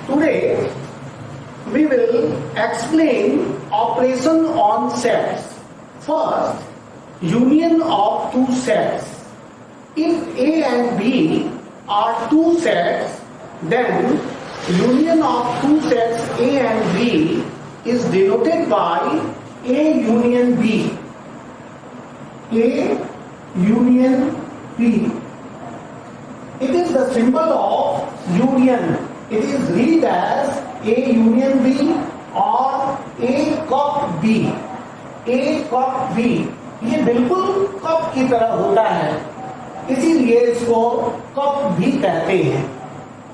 Today we will explain operation on sets. First, union of two sets. If A and B are two sets, then union of two sets A and B is denoted by A union B. A union B. It is the symbol of union. It is read as A union B or A cup B. A cup B. ये बिल्कुल cup की तरह होता है, इसीलिए इसको cup भी कहते हैं.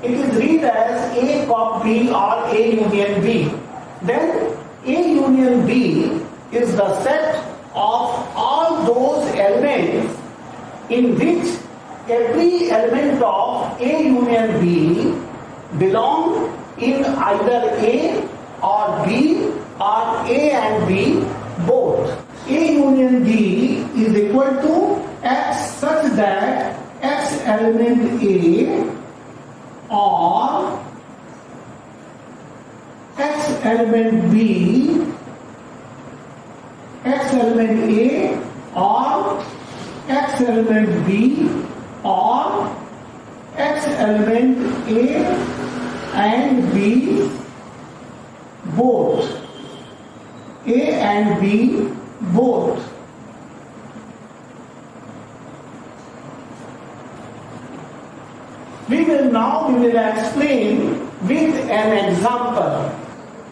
It is read as A cup B or A union B. Then A union B is the set of all those elements in which every element of A union B belong in either A or B or A and B both. A union B is equal to X such that X element A or X element B, X element A or X element B or X element A and B both. A and B both. We will explain with an example.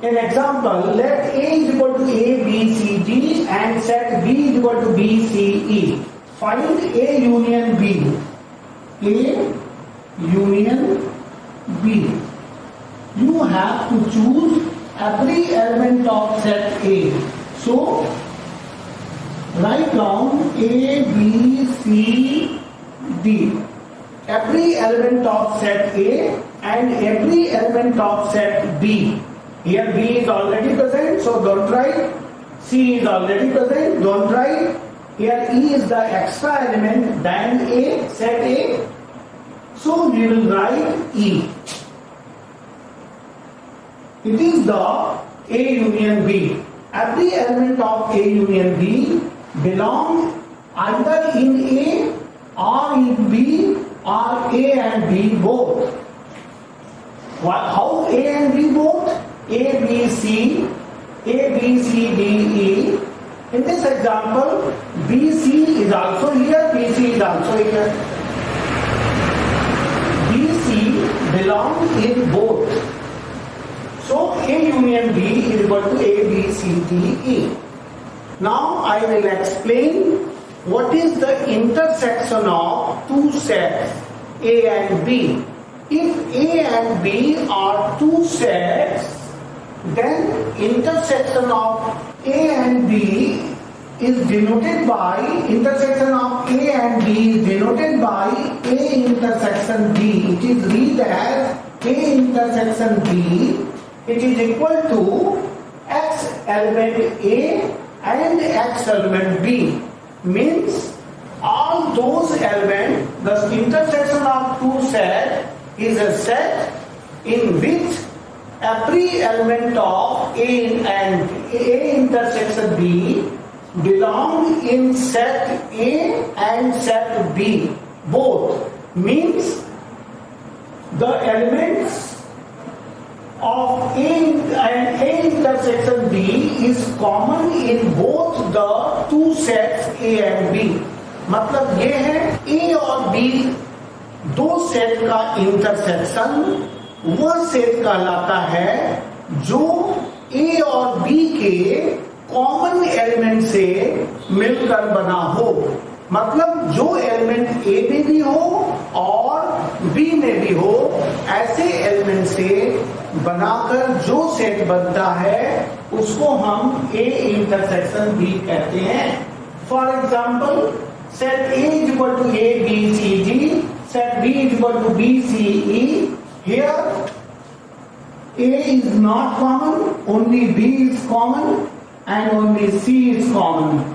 An example, let A is equal to A, B, C, D and set B is equal to B, C, E. Find A union B. A union B. You have to choose every element of set A. So, write down A, B, C, D. Every element of set A and every element of set B. Here B is already present, so don't write. C is already present, don't write. Here E is the extra element than A, set A. So we will write E. It is the A union B. Every element of A union B belong either in A or in B or A and B both. How A and B both? A, B, C, A, B, C, D, E. In this example, B, C is also here, B, C is also here. B, C belong in both. So, A union B is equal to A, B, C, D, E. Now, I will explain what is the intersection of two sets A and B. If A and B are two sets, then intersection of A and B is denoted by A intersection B. It is read as A intersection B. It is equal to X element A and X element B. Means all those elements, the intersection of two sets is a set in which every element of A and A intersection B belong in set A and set B both. Means the elements of A and A intersection B is common in both the two sets A and B. मतलब ये है A और B दो set का intersection वह set कहलाता है जो A और B के कॉमन एलिमेंट से मिलकर बना हो. मतलब जो एलिमेंट A में भी हो और B में भी हो, ऐसे एलिमेंट से बनाकर जो सेट बनता है उसको हम A इंटरसेक्शन B कहते हैं. For example, set A is equal to A, B, C, D, set B is equal to B, C, E. Here A is not common, only B is common and only C is common.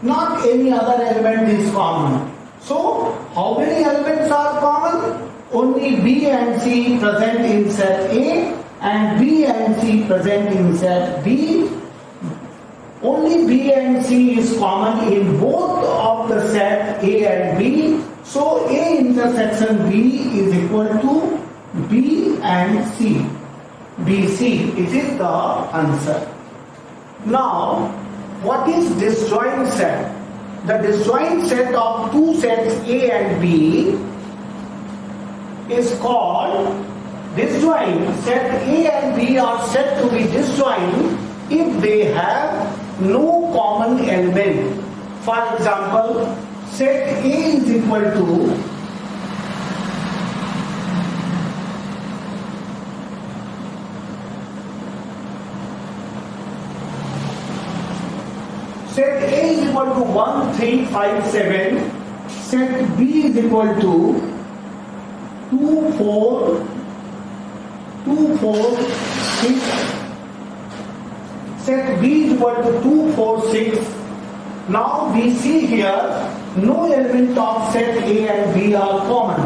Not any other element is common. So, how many elements are common? only B and C present in set A and B and C present in set B. Only B and C is common in both of the set A and B. So A intersection B is equal to B and C. BC, it is the answer. Now, what is disjoint set? The disjoint set of two sets A and B is called disjoint. Set A and B are said to be disjoint if they have no common element. For example, set A is equal to set A is equal to 1, 3, 5, 7. Set B is equal to 2, 4, 6. Set B is equal to 2, 4, 6. Now we see here no element of set A and B are common.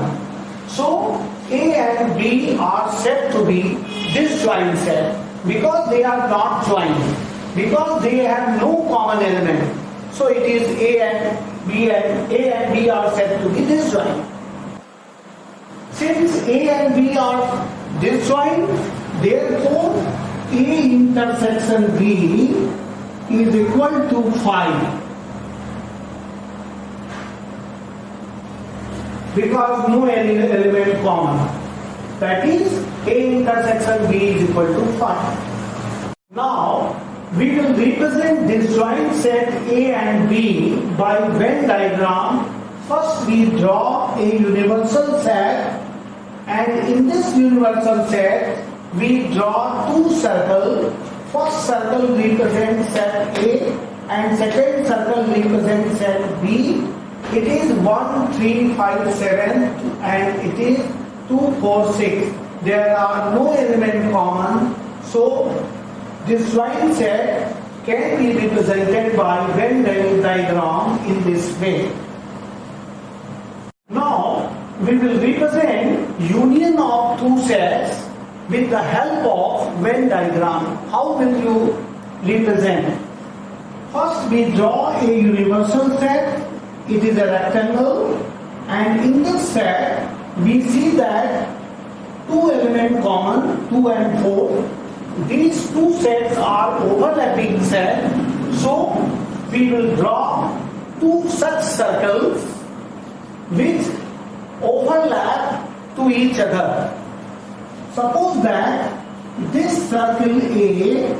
So A and B are said to be disjoint set because they are not joined, because they have no common element. So it is A and B are said to be disjoint. Since A and B are disjoint, therefore A intersection B is equal to 5. Because no element common. That is A intersection B is equal to 5. Now we will represent disjoint set A and B by Venn diagram. First we draw a universal set, and in this universal set we draw two circles. First circle represents set A and second circle represents set B. It is 1, 3, 5, 7 and it is 2, 4, 6. There are no element common. So disjoint set can be represented by Venn diagram in this way. Now we will represent union of two sets with the help of Venn diagram. How will you represent? First we draw a universal set. It is a rectangle, and in this set we see that two elements common, 2 and 4. These two sets are overlapping sets, so we will draw two such circles which overlap to each other. Suppose that this circle A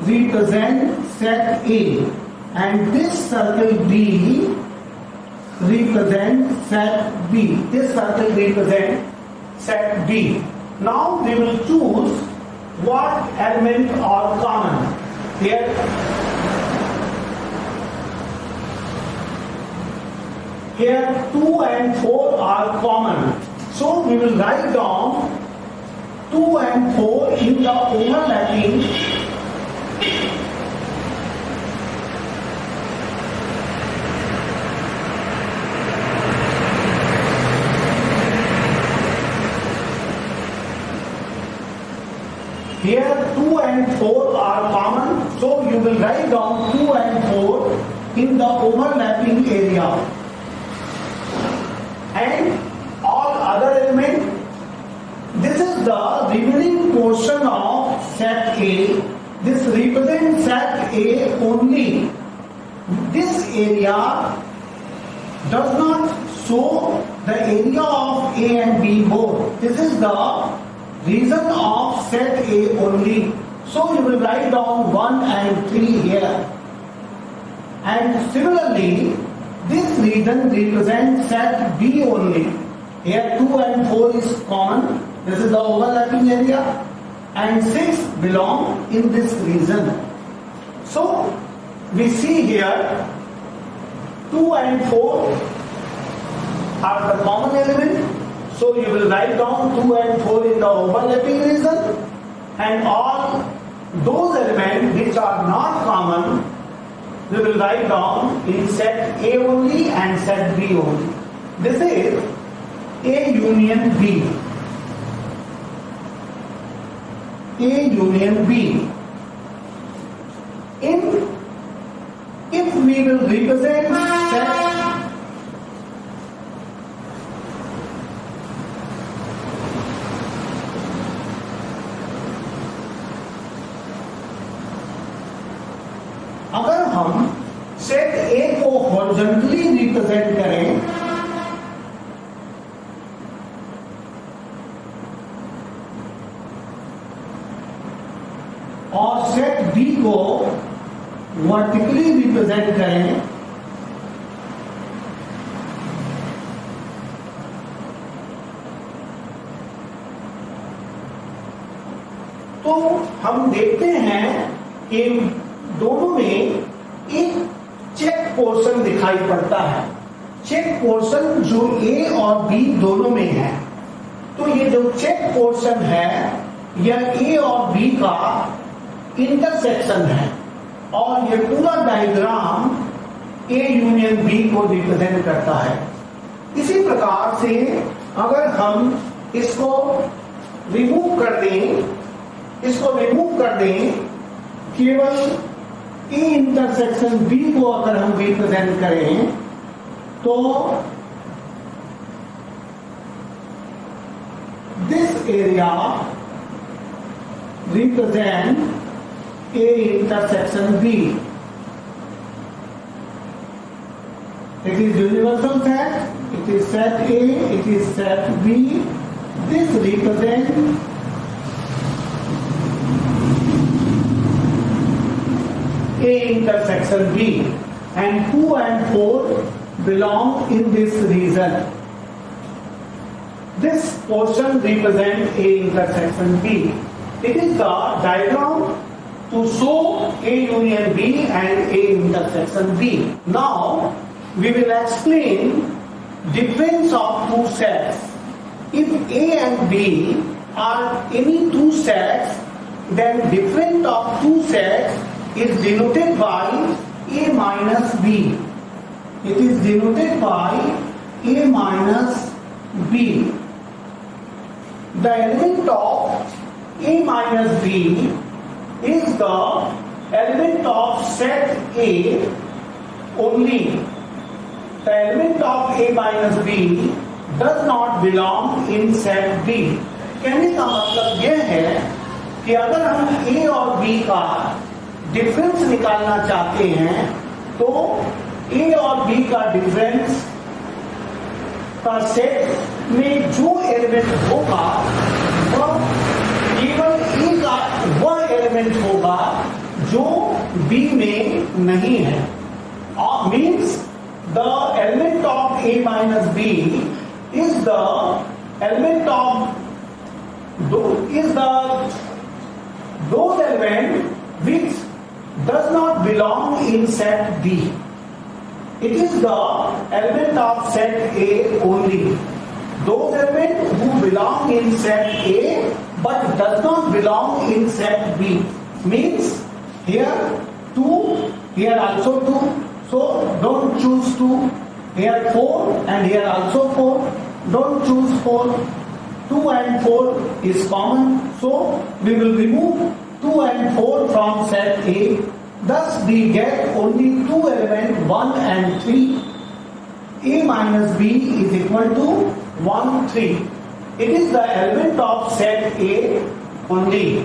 represents set A and this circle B represents set B. This circle represents set B. Now we will choose what element are common. Here Here 2 and 4 are common. So we will write down 2 and 4 in the overlapping Here 2 and 4 are common, so you will write down 2 and 4 in the overlapping area. And all other elements, this is the remaining portion of set A. This represents set A only. This area does not show the area of A and B both. This is the reason of set A only. So you will write down 1 and 3 here. And similarly, this region represents set B only. Here 2 and 4 is common. This is the overlapping area. And 6 belong in this region. So we see here 2 and 4 are the common element. So you will write down 2 and 4 in the overlapping region, and all those elements which are not common, we will write down in set A only and set B only. This is A union B. A union B. If we will represent set अगर हम set A को horizontally represent करें और set B को vertically represent करें तो हम देखते हैं कि दोनों में एक चेक पोर्शन दिखाई पड़ता है। चेक पोर्शन जो A और B दोनों में है, तो ये जो चेक पोर्शन है यह A और B का इंटरसेक्शन है और ये पूरा डायग्राम A यूनियन B को रिप्रेजेंट करता है। इसी प्रकार से अगर हम इसको रिमूव कर दें केवल A इंटरसेक्शन B को अगर हम रिप्रेजेंट करें तो this area represent A intersection B. It is universal set, it is set A, it is set B. This represents A intersection B, and 2 and 4 belong in this region. This portion represents A intersection B. It is the diagram to show A union B and A intersection B. Now we will explain difference of two sets. If A and B are any two sets, then difference of two sets is denoted by A minus B. It is denoted by A minus B. The element of A minus B is the element of set A only. The element of A minus B does not belong in set B. कहने का मतलब यह है कि अगर हम A और B का डिफरेंस निकालना चाहते हैं तो A और B का डिफरेंस का सेट में जो एलिमेंट होगा वह केवल A का वह एलिमेंट होगा जो B में नहीं है। Means the element of A minus B is the element of those element which does not belong in set B. It is the element of set A only. Those elements who belong in set A but does not belong in set B means here 2, here also 2, so don't choose 2. Here 4 and here also 4, don't choose 4. 2 and 4 is common, so we will remove 2 and 4 from set A. Thus we get only two elements 1 and 3. A minus B is equal to 1, 3. It is the element of set A only,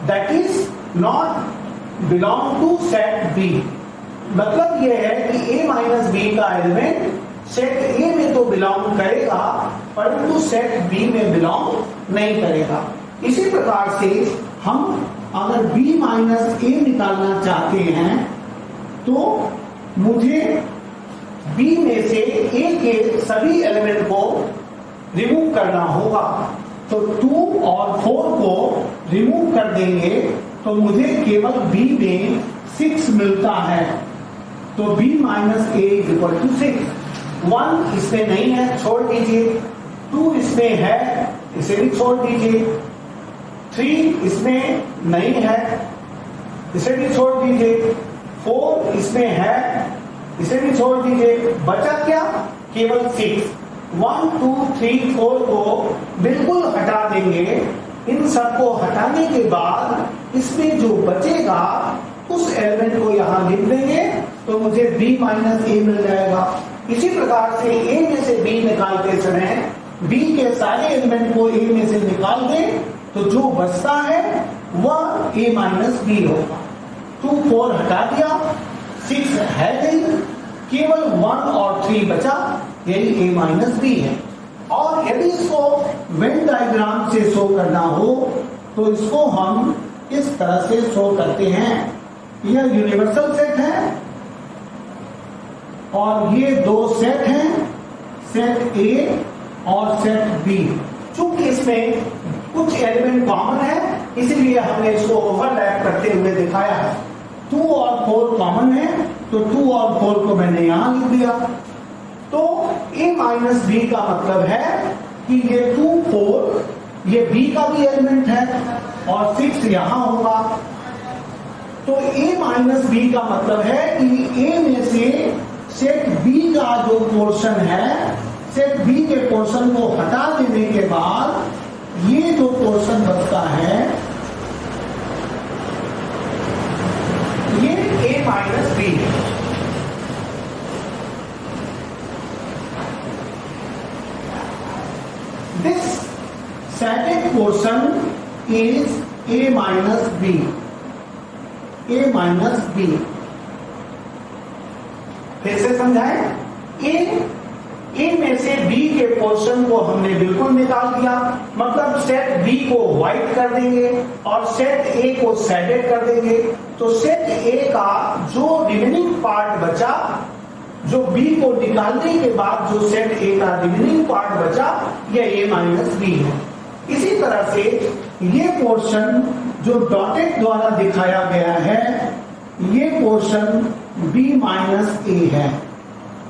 that is not belong to set B. मतलब यह है कि A minus B का element set A में तो belong करेगा परंतु set B में बिलोंग नहीं करेगा। इसी प्रकार से हम अगर B माइनस A निकालना चाहते हैं तो मुझे B में से A के सभी एलिमेंट को रिमूव करना होगा। तो 2 और 4 को रिमूव कर देंगे तो मुझे केवल B में 6 मिलता है। तो B minus A is equal to 6। 1 इसमें नहीं है, छोड़ दीजिए। 2 इसमें है, इसे भी छोड़ दीजिए। 3 इसमें नहीं है, इसे भी छोड़ दीजिए। 4 इसमें है, इसे भी छोड़ दीजिए। बचा क्या? केवल 6। 1 2 3 4 को बिल्कुल हटा देंगे। इन सबको हटाने के बाद इसमें जो बचेगा उस एलिमेंट को यहां लिख देंगे, तो मुझे b माइनस ए मिल जाएगा। इसी प्रकार से a में से b निकालते समय b के सारे एलिमेंट को a में से निकाल दें, तो जो बचता है वह a माइनस बी होगा। 2 4 हटा दिया, 6 है नहीं, केवल 1 और 3 बचा, यही a माइनस बी है। और यदि इसको वेन डायग्राम से शो करना हो तो इसको हम इस तरह से शो करते हैं। यह यूनिवर्सल सेट है और ये दो सेट हैं, सेट ए और सेट बी। चूंकि इसमें कुछ एलिमेंट कॉमन है इसलिए हमने इसको ओवरलैप करते हुए दिखाया है। 2 और 4 कॉमन है तो 2 और 4 को मैंने यहां लिख दिया। तो a माइनस बी का मतलब है कि ये 2 4 ये b का भी एलिमेंट है और 6 यहां होगा। तो a माइनस बी का मतलब है कि a में से सेट b का जो पोर्शन है, सेट b के पोर्शन को हटा देने के बाद ये जो पोर्शन बचता है ये a माइनस बी है। This static portion is a minus b, a minus b। फिर से समझाएं, a में से b के पोर्शन को हमने बिल्कुल निकाल दिया, मतलब सेट b को वाइट कर देंगे और सेट a को शेडेड कर देंगे। तो सेट a का जो रिमेनिंग पार्ट बचा, जो b को निकालने के बाद जो सेट a का रिमेनिंग पार्ट बचा, यह a माइनस बी है। इसी तरह से ये पोर्शन जो डॉटेड द्वारा दिखाया गया है, ये पोर्शन b माइनस a है,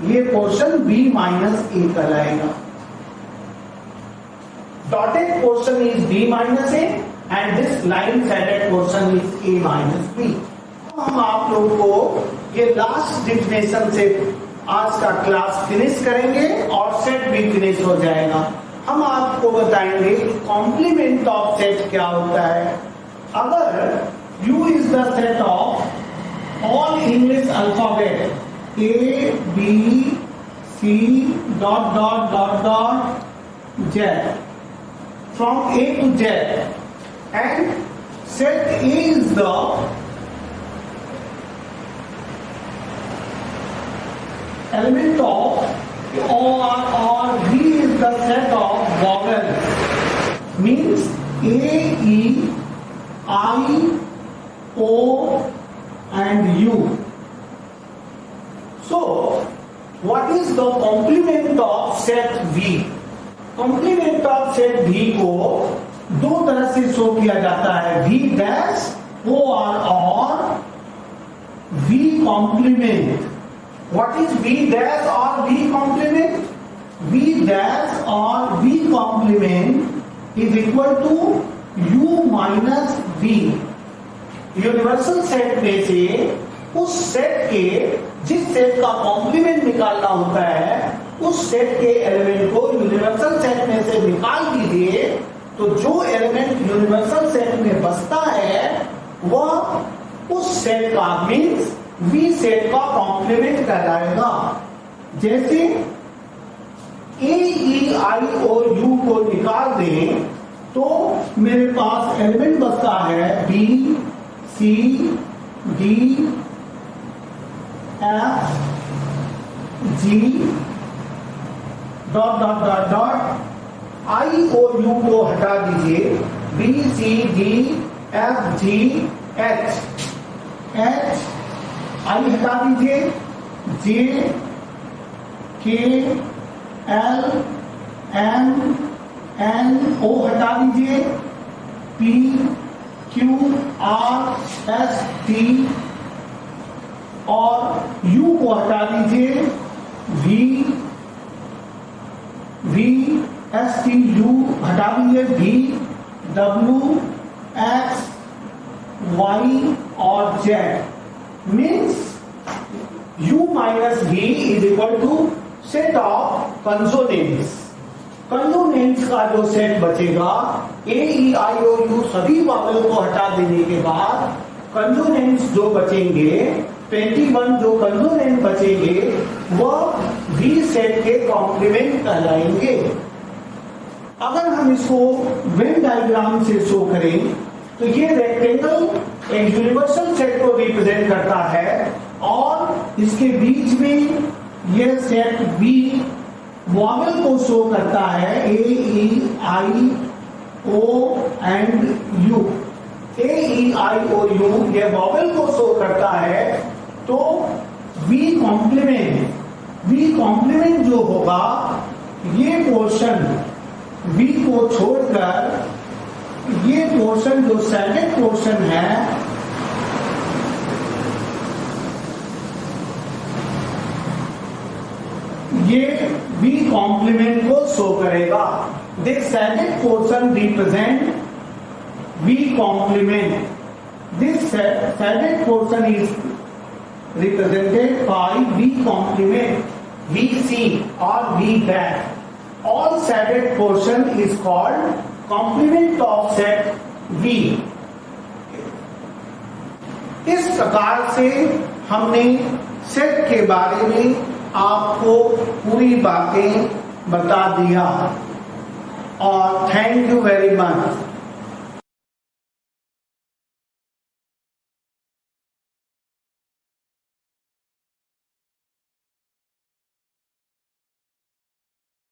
ये पोर्शन b माइनस a कहलाएगा। Dotted portion is b minus a and this line shaded portion is a minus b। हम आप लोगों को ये लास्ट डिफिनेशन से आज का क्लास फिनिश करेंगे और सेट भी फिनिश हो जाएगा। हम आपको बताएंगे कॉम्प्लीमेंट ऑफ सेट क्या होता है। अगर U is the set of all English alphabet A B C dot dot dot dot Z from A to Z and set A is the element of or V is the set of vowels, means A, E, I, O and U. So what is the complement of set V? complement of set V को दो तरह से show किया जाता है, V dash OR और V complement। What is V dash or V complement? V dash or V complement is equal to U minus V। Universal set में से उस सेट के जिस सेट का कॉम्प्लीमेंट निकालना होता है, उस सेट के एलिमेंट को यूनिवर्सल सेट में से निकाल दीजिए, तो जो एलिमेंट यूनिवर्सल सेट में बचता है वह उस सेट का मीन्स V सेट का कॉम्प्लीमेंट कहलाएगा। जैसे A, E, I और U को निकाल दें तो मेरे पास एलिमेंट बचता है B, C, D, F, G dot dot dot dot I और U को हटा दीजिए, B, C, D, F, G, H, I हटा दीजिए, J, K, L, M, N, O हटा दीजिए, P, Q, R, S, T और U को हटा दीजिए, V, S, T, U हटा दीजिए, V, W, X, Y और Z means U minus V is equal to set of consonants. Consonants का जो सेट बचेगा, ए ई आई ओ यू सभी वॉवेल को हटा देने के बाद कंसोनेंट्स जो बचेंगे 21 जो कंसोनेंट बचेंगे वह वी सेट के कॉम्प्लीमेंट कहलाएंगे। अगर हम इसको वेन डायग्राम से शो करें तो ये रेक्टेंगल एक यूनिवर्सल सेट को रिप्रेजेंट करता है और इसके बीच में यह सेट वी वॉवेल को शो करता है, A E I O and U. A E I O U ये वॉवेल को शो करता है, तो वी कॉम्प्लीमेंट जो होगा ये पोर्शन वी को छोड़कर ये पोर्शन जो सैडेड पोर्शन है ये वी कॉम्प्लीमेंट को शो करेगा। This shaded portion represent V complement. This shaded portion is represented by V complement, VC or V back. All shaded portion is called complement of set V. इस प्रकार से हमने set के बारे में आपको पूरी बातें बता दिया और थैंक यू वेरी मच।